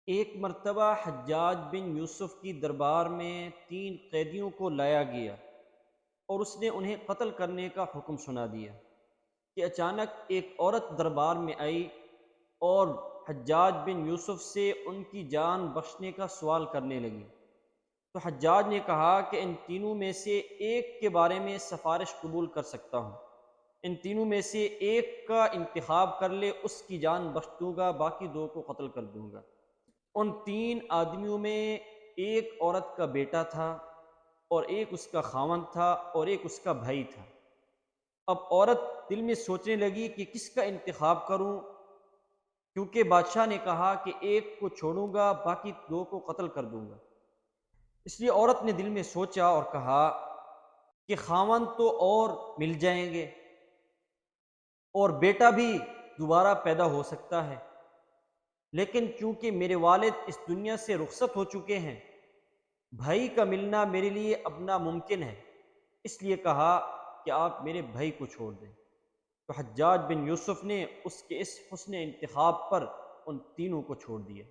ایک مرتبہ حجاج بن یوسف کی دربار میں 3 قیدیوں کو لایا گیا اور اس نے انہیں قتل کرنے کا حکم سنا دیا کہ اچانک ایک عورت دربار میں آئی اور حجاج بن یوسف سے ان کی جان بخشنے کا سوال کرنے لگی۔ تو حجاج نے کہا کہ ان تینوں میں سے ایک کے بارے میں سفارش قبول کر سکتا ہوں، ان تینوں میں سے ایک کا انتخاب کر لے، اس کی جان بخش دوں گا، باقی 2 کو قتل کر دوں گا۔ ان 3 آدمیوں میں ایک عورت کا بیٹا تھا اور ایک اس کا خاوند تھا اور ایک اس کا بھائی تھا۔ اب عورت دل میں سوچنے لگی کہ کس کا انتخاب کروں، کیونکہ بادشاہ نے کہا کہ ایک کو چھوڑوں گا، باقی 2 کو قتل کر دوں گا۔ اس لیے عورت نے دل میں سوچا اور کہا کہ خاوند تو اور مل جائیں گے اور بیٹا بھی دوبارہ پیدا ہو سکتا ہے، لیکن چونکہ میرے والد اس دنیا سے رخصت ہو چکے ہیں، بھائی کا ملنا میرے لیے اب ناممکن ہے، اس لیے کہا کہ آپ میرے بھائی کو چھوڑ دیں۔ تو حجاج بن یوسف نے اس کے اس حسن انتخاب پر ان تینوں کو چھوڑ دیا۔